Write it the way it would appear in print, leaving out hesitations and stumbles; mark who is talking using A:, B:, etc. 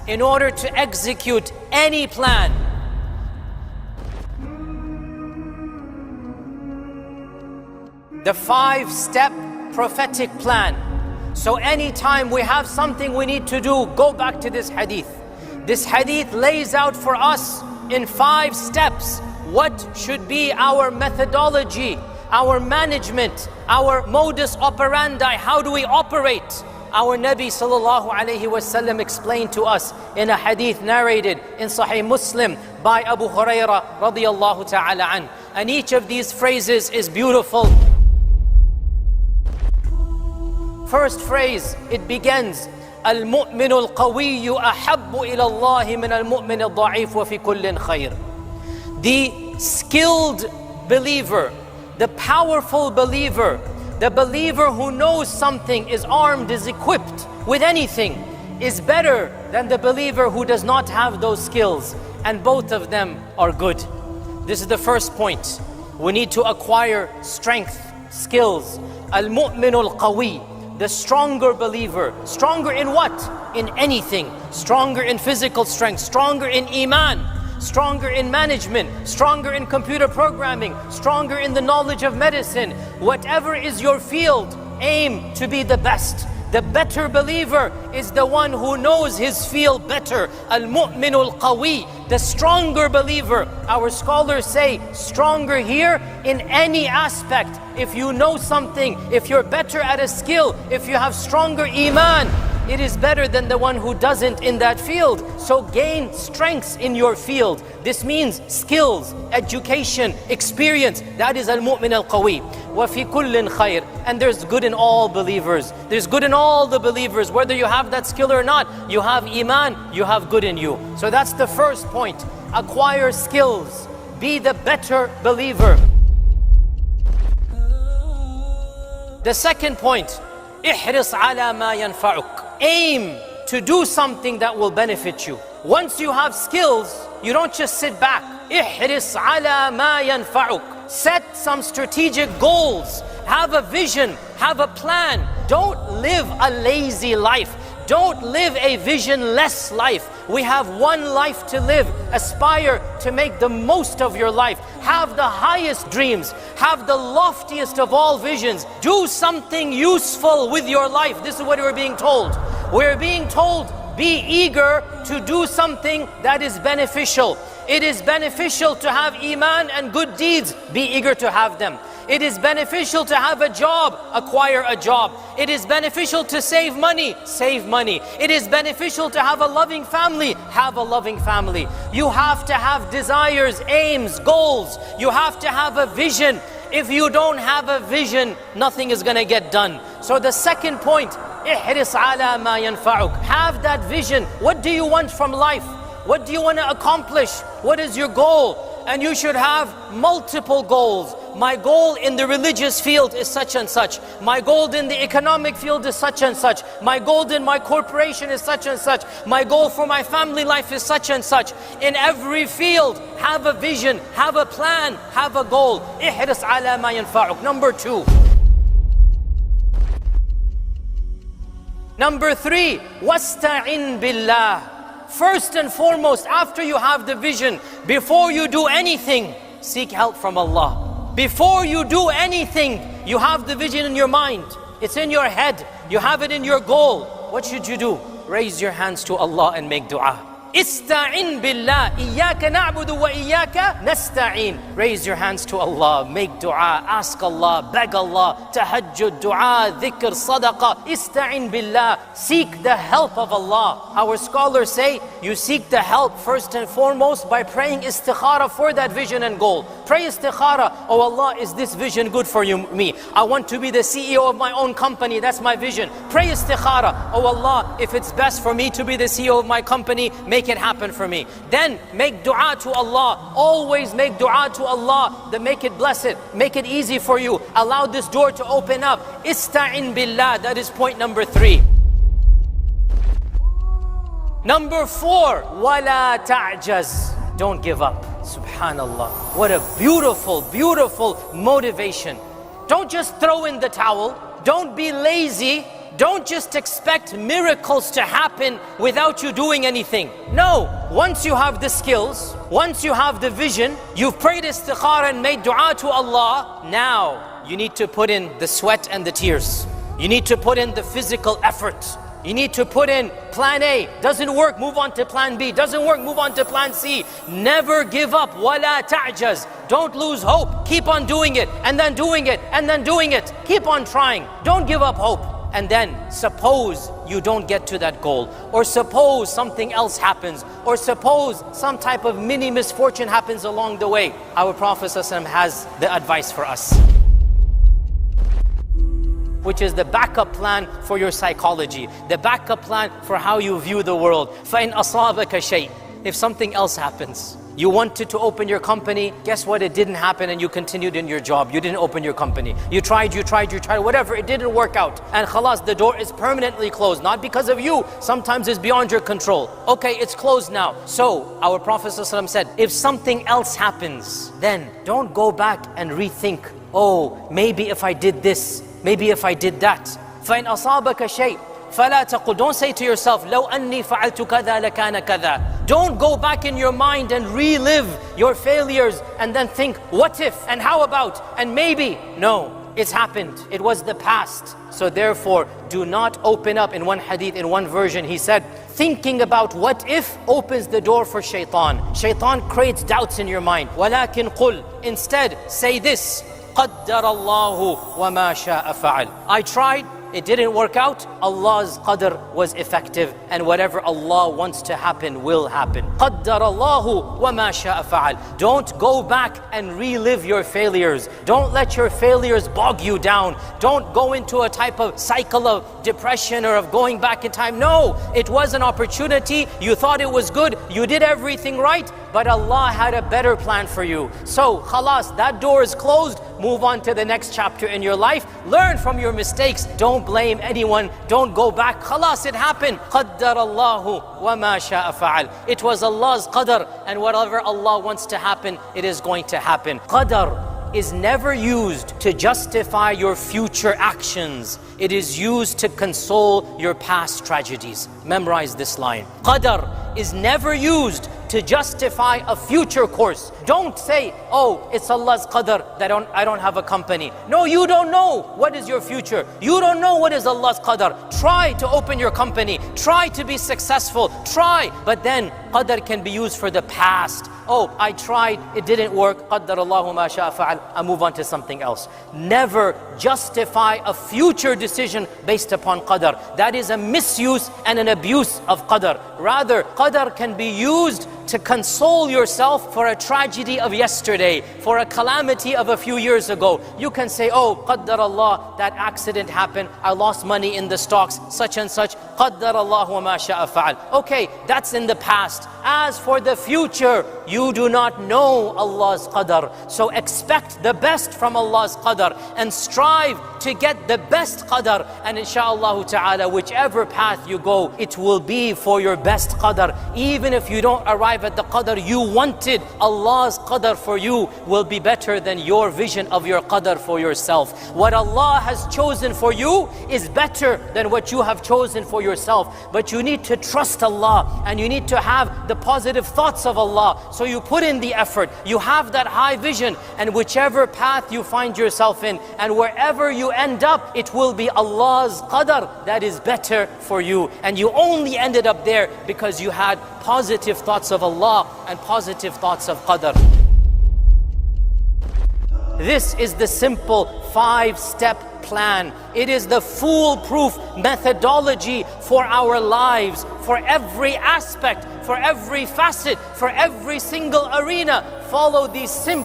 A: in order to execute any plan. The 5-step prophetic plan. So anytime we have something we need to do, go back to this hadith. This hadith lays out for us in 5 steps what should be our methodology, our management, our modus operandi. How do we operate? Our Nabi sallallahu alayhi wasallam explained to us in a hadith narrated in Sahih Muslim by Abu Hurairah radiyallahu ta'ala an. And each of these phrases is beautiful. First phrase, it begins, المؤمن القوي أحب إلى الله من المؤمن الضعيف وفي كل خير. The skilled believer, the powerful believer, the believer who knows something, is armed, is equipped with anything, is better than the believer who does not have those skills. And both of them are good. This is the first point. We need to acquire strength, skills. المؤمن القوي, the stronger believer. Stronger in what? In anything. Stronger in physical strength, stronger in iman, stronger in management, stronger in computer programming, stronger in the knowledge of medicine. Whatever is your field, aim to be the best. The better believer is the one who knows his field better. Al-Mu'minul Qawi, the stronger believer. Our scholars say stronger here in any aspect. If you know something, if you're better at a skill, if you have stronger iman, it is better than the one who doesn't in that field. So gain strengths in your field. This means skills, education, experience. That is al-mu'min al-qawi. وَفِي كُلٍّ خَيْرٍ. And there's good in all believers. There's good in all the believers. Whether you have that skill or not, you have iman, you have good in you. So that's the first point. Acquire skills. Be the better believer. The second point, احرص على ما ينفعك. Aim to do something that will benefit you. Once you have skills, you don't just sit back. احرص على ما ينفعك. Set some strategic goals. Have a vision. Have a plan. Don't live a lazy life. Don't live a visionless life. We have one life to live. Aspire to make the most of your life. Have the highest dreams. Have the loftiest of all visions. Do something useful with your life. This is what we're being told. We're being told, be eager to do something that is beneficial. It is beneficial to have iman and good deeds. Be eager to have them. It is beneficial to have a job, acquire a job. It is beneficial to save money, save money. It is beneficial to have a loving family, have a loving family. You have to have desires, aims, goals. You have to have a vision. If you don't have a vision, nothing is going to get done. So the second point, احرص على ما ينفعك. Have that vision. What do you want from life? What do you want to accomplish? What is your goal? And you should have multiple goals. My goal in the religious field is such and such. My goal in the economic field is such and such. My goal in my corporation is such and such. My goal for my family life is such and such. In every field, have a vision, have a plan, have a goal. احرص على ما ينفعك. Number 2. Number 3, واستعن بالله. First and foremost, after you have the vision, before you do anything, seek help from Allah. Before you do anything, you have the vision in your mind. It's in your head. You have it in your goal. What should you do? Raise your hands to Allah and make dua. Ista'in billah. Iyaka na'budu wa iyaka nasta'in. Raise your hands to Allah. Make dua. Ask Allah. Beg Allah. Tahajjud, dua, dhikr, sadaqah. Ista'in billah. Seek the help of Allah. Our scholars say you seek the help first and foremost by praying istikhara for that vision and goal. Pray istikhara. Oh Allah, is this vision good for you, me? I want to be the CEO of my own company. That's my vision. Pray istikhara. Oh Allah, if it's best for me to be the CEO of my company, make it happen for me. Then make dua to Allah. Always make dua to Allah. Then make it blessed. Make it easy for you. Allow this door to open up. Ista'in billah. That is point number 3. Number 4, wala ta'jaz. Don't give up. Subhanallah. What a beautiful, beautiful motivation. Don't just throw in the towel. Don't be lazy. Don't just expect miracles to happen without you doing anything. No, once you have the skills, once you have the vision, you've prayed istikhara and made dua to Allah, now you need to put in the sweat and the tears. You need to put in the physical effort. You need to put in plan A. Doesn't work, move on to plan B. Doesn't work, move on to plan C. Never give up. وَلَا تَعْجَزْ. Don't lose hope. Keep on doing it, and then doing it, and then doing it. Keep on trying. Don't give up hope. And then suppose you don't get to that goal, or suppose something else happens, or suppose some type of mini misfortune happens along the way. Our Prophet ﷺ has the advice for us, which is the backup plan for your psychology, the backup plan for how you view the world. فَإِنْ أَصَابَكَ شَيْءٍ. If something else happens, you wanted to open your company, guess what? It didn't happen and you continued in your job. You didn't open your company. You tried, whatever, it didn't work out. And khalas, the door is permanently closed, not because of you. Sometimes it's beyond your control. Okay, it's closed now. So, our Prophet ﷺ said, if something else happens, then don't go back and rethink. Oh, maybe if I did this, maybe if I did that. فَإِنْ أَصَابَكَ شَيْءٍ فَلَا تَقُلْ. Don't say to yourself, لَوْ أَنِّي فَعَلْتُ كَذَا لَكَانَ كَذَا. Don't go back in your mind and relive your failures and then think, what if, and how about, and maybe. No, it's happened. It was the past. So therefore, do not open up. In one hadith, in one version, he said, thinking about what if opens the door for shaitan. Shaitan creates doubts in your mind. وَلَكِنْ قُلْ. Instead, say this, قَدَّرَ اللَّهُ وَمَا شَاءَ فَعَلْ. I tried, it didn't work out. Allah's qadr was effective, and whatever Allah wants to happen will happen. قَدَّرَ اللَّهُ وَمَا شَاءَ فَعَلْ. Don't go back and relive your failures. Don't let your failures bog you down. Don't go into a type of cycle of depression or of going back in time. No, it was an opportunity. You thought it was good. You did everything right, but Allah had a better plan for you. So, khalas, that door is closed. Move on to the next chapter in your life. Learn from your mistakes. Don't blame anyone. Don't go back. Khalas, it happened. قَدَّرَ اللَّهُ وَمَا شَاءَ فَعَلْ. It was Allah's qadr, and whatever Allah wants to happen, it is going to happen. Qadr is never used to justify your future actions. It is used to console your past tragedies. Memorize this line. Qadr is never used to justify a future course. Don't say, oh, it's Allah's qadr that I don't have a company. No, you don't know what is your future. You don't know what is Allah's qadr. Try to open your company. Try to be successful. Try. But then qadr can be used for the past. Oh, I tried, it didn't work. قَدَّرَ اللَّهُ مَا شَاءَ فَعَلْ. I move on to something else. Never justify a future decision based upon qadr. That is a misuse and an abuse of qadr. Rather, qadr can be used to console yourself for a tragedy of yesterday, for a calamity of a few years ago. You can say, oh, قَدَّرَ اللَّهُ, that accident happened, I lost money in the stocks, such and such. قَدَّرَ اللَّهُ وَمَا شَاءَ فَعَلْ. Okay, that's in the past. As for the future, you do not know Allah's qadr. So expect the best from Allah's qadr and strive to get the best qadr. And inshaAllah ta'ala, whichever path you go, it will be for your best qadr. Even if you don't arrive at the qadr you wanted, Allah's qadr for you will be better than your vision of your qadr for yourself. What Allah has chosen for you is better than what you have chosen for yourself. But you need to trust Allah, and you need to have the positive thoughts of Allah. So you put in the effort, you have that high vision, and whichever path you find yourself in, and wherever you end up, it will be Allah's qadr that is better for you. And you only ended up there because you had positive thoughts of Allah and positive thoughts of qadr. This is the simple 5-step plan. It is the foolproof methodology for our lives, for every aspect, for every facet, for every single arena. Follow these simple